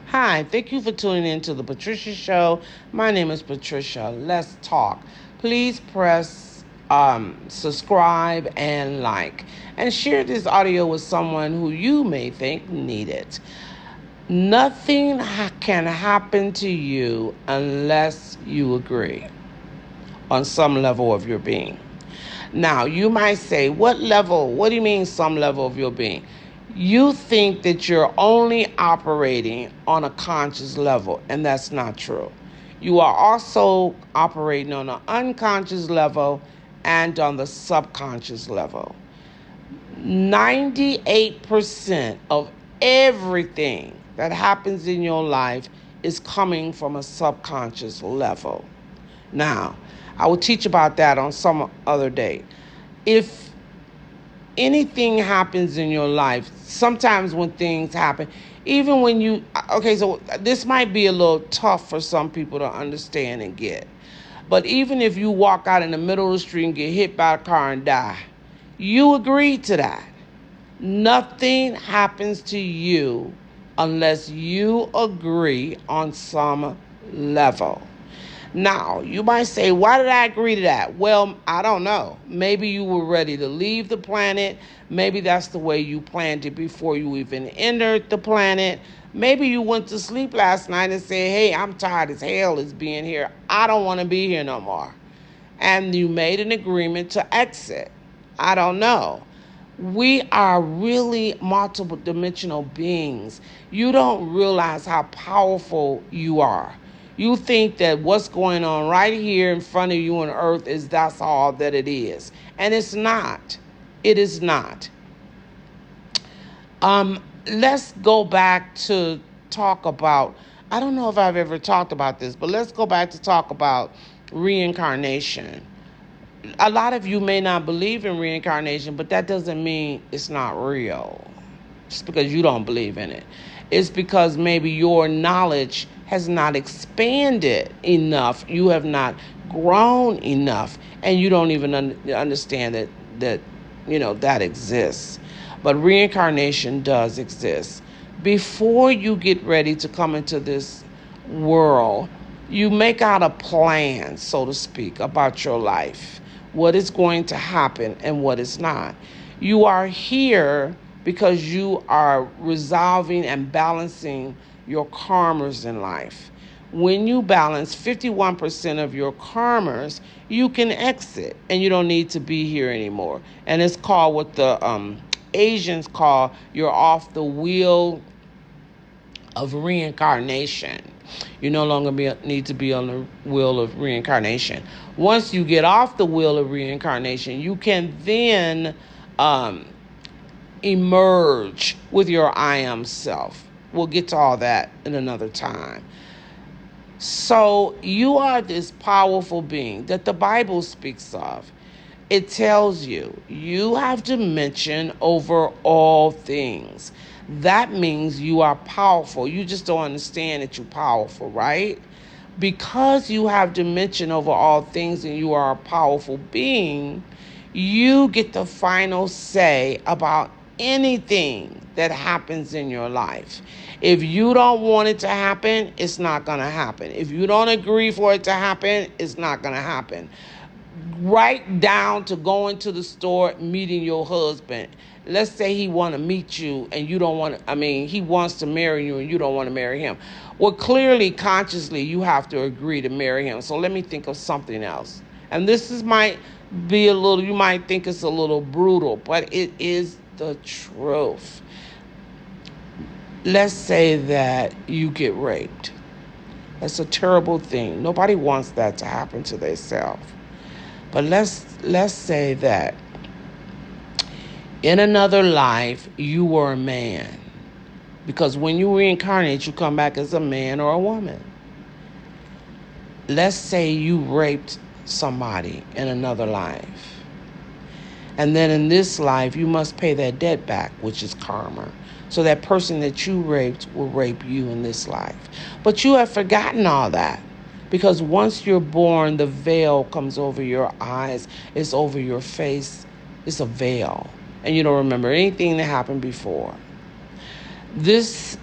Hi, thank you for tuning in to the Patricia Show. My name is Patricia. Let's talk. Please press subscribe and like, and share this audio with someone who you may think need it. Nothing can happen to you unless you agree on some level of your being. Now, you might say, what level? What do you mean, some level of your being? You think that you're only operating on a conscious level, and that's not true. You are also operating on an unconscious level and on the subconscious level. 98% of everything that happens in your life is coming from a subconscious level. Now, I will teach about that on some other day. If anything happens in your life, sometimes when things happen, even when so this might be a little tough for some people to understand and get. But even if you walk out in the middle of the street and get hit by a car and die, you agreed to that. Nothing happens to you unless you agree on some level. Now, you might say, why did I agree to that? Well, I don't know. Maybe you were ready to leave the planet. Maybe that's the way you planned it before you even entered the planet. Maybe you went to sleep last night and said, hey, I'm tired as hell of being here. I don't want to be here no more. And you made an agreement to exit. I don't know. We are really multiple dimensional beings. You don't realize how powerful you are. You think that what's going on right here in front of you on earth that's all that it is. And it's not. It is not. Let's go back to talk about, I don't know if I've ever talked about this, but let's go back to talk about reincarnation. A lot of you may not believe in reincarnation, but that doesn't mean it's not real. Just because you don't believe in it. It's because maybe your knowledge has not expanded enough. You have not grown enough, and you don't even understand that exists. But reincarnation does exist. Before you get ready to come into this world, you make out a plan, so to speak, about your life, what is going to happen and what is not. You are here because you are resolving and balancing your karmas in life. When you balance 51% of your karmas, you can exit and you don't need to be here anymore. And it's called what the Asians call you're off the wheel of reincarnation. You no longer need to be on the wheel of reincarnation. Once you get off the wheel of reincarnation, you can then emerge with your I am self. We'll get to all that in another time. So you are this powerful being that the Bible speaks of. It tells you have dominion over all things. That means you are powerful. You just don't understand that you're powerful, right? Because you have dominion over all things and you are a powerful being, you get the final say about anything that happens in your life. If you don't want it to happen, it's not going to happen. If you don't agree for it to happen, it's not going to happen. Right down to going to the store, meeting your husband. Let's say he want to meet you and you don't want to, he wants to marry you and you don't want to marry him. Well, clearly, consciously, you have to agree to marry him. So let me think of something else. And might be you might think it's a little brutal, but it is the truth. Let's say that you get raped. That's a terrible thing. Nobody wants that to happen to themselves. But let's say that in another life, you were a man. Because when you reincarnate, you come back as a man or a woman. Let's say you raped somebody in another life. And then in this life, you must pay that debt back, which is karma. So that person that you raped will rape you in this life. But you have forgotten all that. Because once you're born, the veil comes over your eyes. It's over your face. It's a veil. And you don't remember anything that happened before. This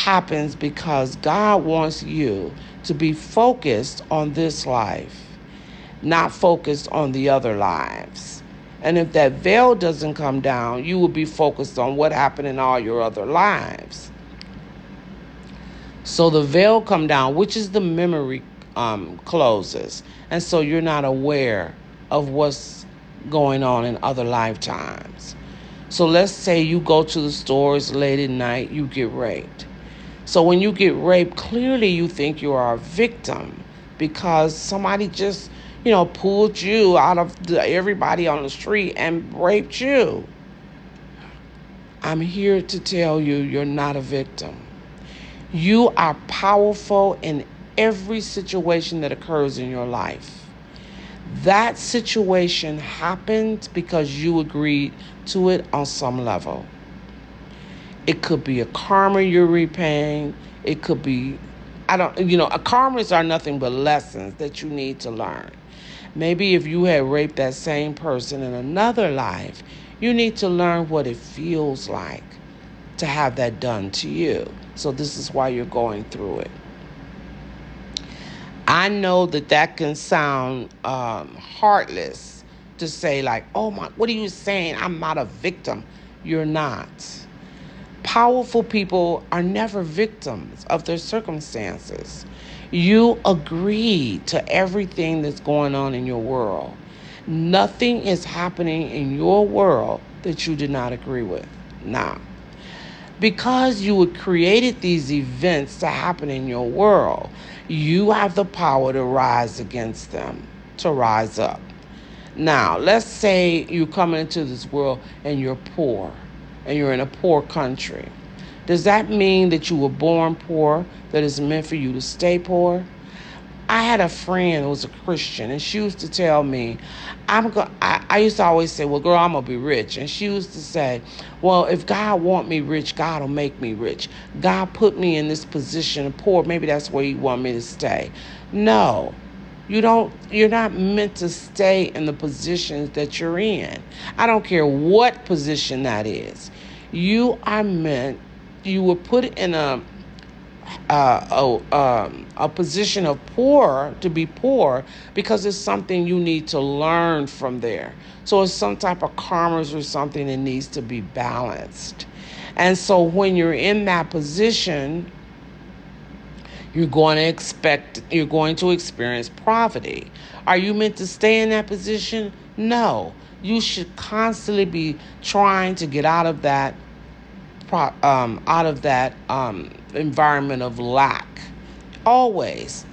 happens because God wants you to be focused on this life, not focused on the other lives. And if that veil doesn't come down, you will be focused on what happened in all your other lives. So the veil come down, which is the memory closes. And so you're not aware of what's going on in other lifetimes. So let's say you go to the stores late at night, you get raped. So when you get raped, clearly you think you are a victim because somebody just, pulled you out of everybody on the street and raped you. I'm here to tell you you're not a victim. You are powerful in every situation that occurs in your life. That situation happened because you agreed to it on some level. It could be a karma you're repaying. It could be, karmas are nothing but lessons that you need to learn. Maybe if you had raped that same person in another life, you need to learn what it feels like to have that done to you. So this is why you're going through it. I know that can sound heartless to say like, oh my, what are you saying? I'm not a victim. You're not. Powerful people are never victims of their circumstances. You agree to everything that's going on in your world. Nothing is happening in your world that you did not agree with. Now, because you created these events to happen in your world, you have the power to rise against them, to rise up. Now, let's say you're coming into this world and you're poor, and you're in a poor country. Does that mean that you were born poor, that it's meant for you to stay poor? I had a friend who was a Christian, and she used to tell me, I used to always say, well, girl, I'm going to be rich. And she used to say, well, if God want me rich, God will make me rich. God put me in this position of poor. Maybe that's where he want me to stay. No, you're not meant to stay in the positions that you're in. I don't care what position that is. You were put in a position of poor to be poor because it's something you need to learn from there. So it's some type of karmas or something that needs to be balanced. And so when you're in that position, you're going to experience poverty. Are you meant to stay in that position? No. You should constantly be trying to get out of that environment of lack. Always.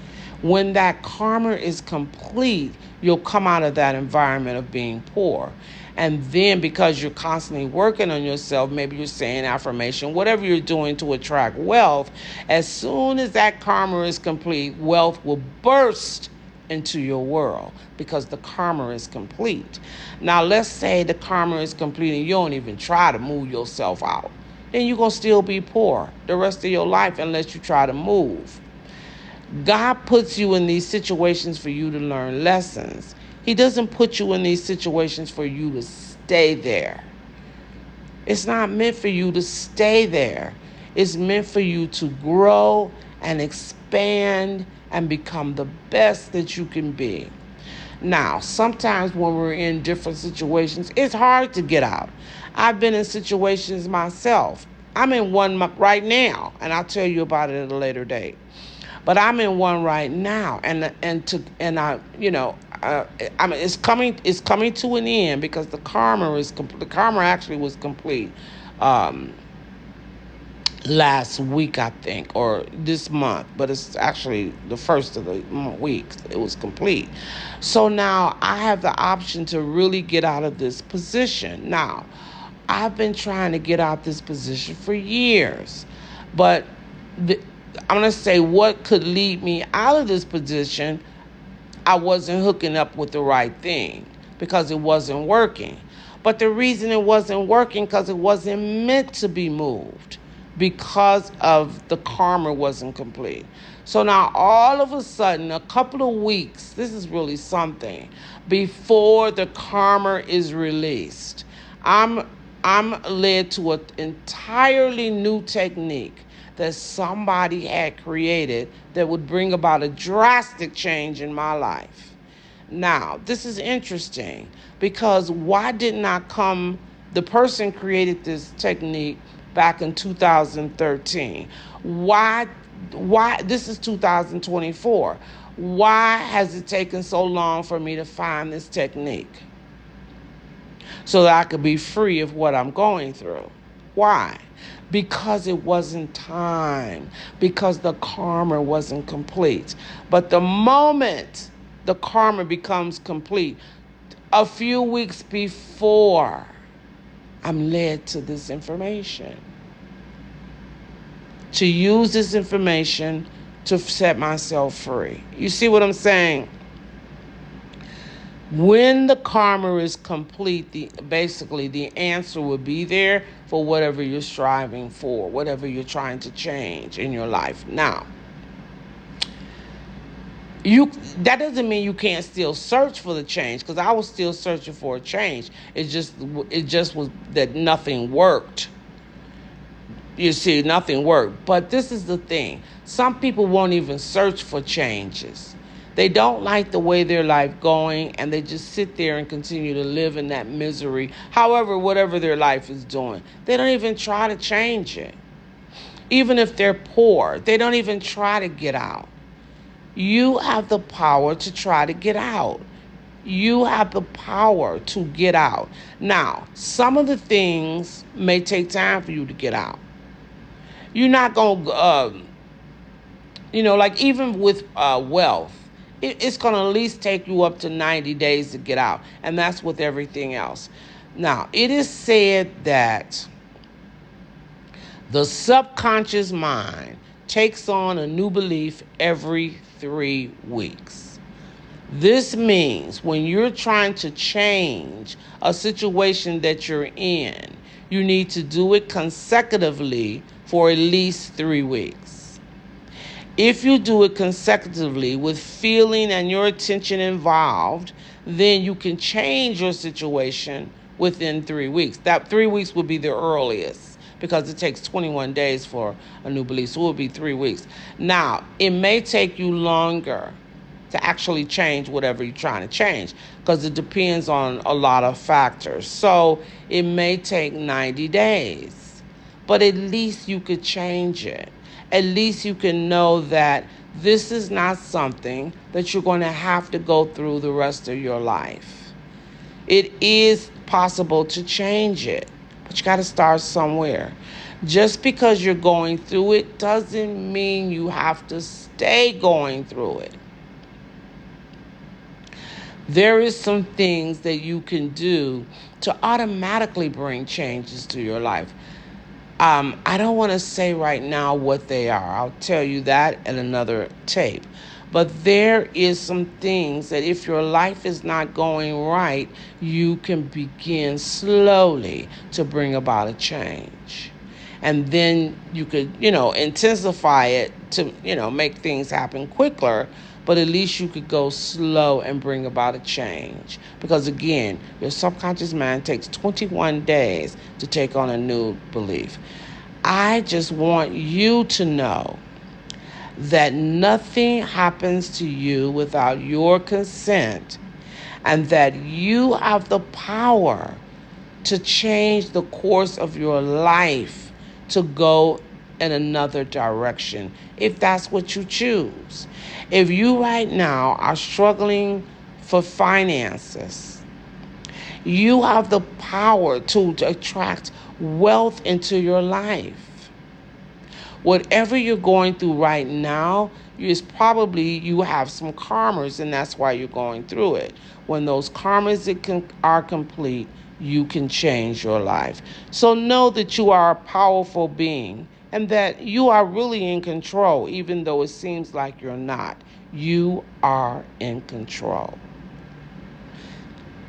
When that karma is complete, you'll come out of that environment of being poor. And then because you're constantly working on yourself, maybe you're saying affirmation, whatever you're doing to attract wealth, as soon as that karma is complete, wealth will burst into your world because the karma is complete. Now, let's say the karma is complete and you don't even try to move yourself out. Then you're going to still be poor the rest of your life unless you try to move. God puts you in these situations for you to learn lessons. He doesn't put you in these situations for you to stay there. It's not meant for you to stay there. It's meant for you to grow and expand and become the best that you can be. Now, sometimes when we're in different situations, it's hard to get out. I've been in situations myself. I'm in one right now, and I'll tell you about it at a later date. But I'm in one right now, it's coming to an end because the karma actually was complete last week, I think, or this month, but it's actually the first of the week. It was complete. So now I have the option to really get out of this position. Now, I've been trying to get out this position for years, but I'm going to say what could lead me out of this position. I wasn't hooking up with the right thing because it wasn't working. But the reason it wasn't working because it wasn't meant to be moved, because of the karma wasn't complete. So now all of a sudden, a couple of weeks, this is really something, before the karma is released, I'm led to an entirely new technique that somebody had created that would bring about a drastic change in my life. Now, this is interesting because why didn't I come? The person created this technique back in 2013. Why? Why? This is 2024. Why has it taken so long for me to find this technique so that I could be free of what I'm going through? Why? Because it wasn't time, because the karma wasn't complete. But the moment the karma becomes complete, a few weeks before, I'm led to this information, to use this information to set myself free. You see what I'm saying? When the karma is complete, basically the answer will be there for whatever you're striving for, whatever you're trying to change in your life. Now, that doesn't mean you can't still search for the change, because I was still searching for a change. It just was that nothing worked. You see, nothing worked. But this is the thing. Some people won't even search for changes. They don't like the way their life going, and they just sit there and continue to live in that misery. However, whatever their life is doing, they don't even try to change it. Even if they're poor, they don't even try to get out. You have the power to try to get out. You have the power to get out. Now, some of the things may take time for you to get out. You're not going to, like even with wealth, it's going to at least take you up to 90 days to get out. And that's with everything else. Now, it is said that the subconscious mind takes on a new belief every 3 weeks. This means when you're trying to change a situation that you're in, you need to do it consecutively for at least 3 weeks. If you do it consecutively with feeling and your attention involved, then you can change your situation within 3 weeks. That 3 weeks would be the earliest, because it takes 21 days for a new belief, so it will be 3 weeks. Now, it may take you longer to actually change whatever you're trying to change, because it depends on a lot of factors. So it may take 90 days, but at least you could change it. At least you can know that this is not something that you're going to have to go through the rest of your life. It is possible to change it, but you got to start somewhere. Just because you're going through it doesn't mean you have to stay going through it. There is some things that you can do to automatically bring changes to your life. I don't want to say right now what they are. I'll tell you that in another tape. But there is some things that if your life is not going right, you can begin slowly to bring about a change. And then you could, intensify it to, make things happen quicker. But at least you could go slow and bring about a change. Because again, your subconscious mind takes 21 days to take on a new belief. I just want you to know that nothing happens to you without your consent, and that you have the power to change the course of your life to go in another direction, if that's what you choose. If you right now are struggling for finances, you have the power to attract wealth into your life. Whatever you're going through right now is probably you have some karmas, and that's why you're going through it. When those karmas are complete, you can change your life. So know that you are a powerful being, and that you are really in control, even though it seems like you're not. You are in control.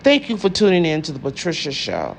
Thank you for tuning in to the Patricia Show.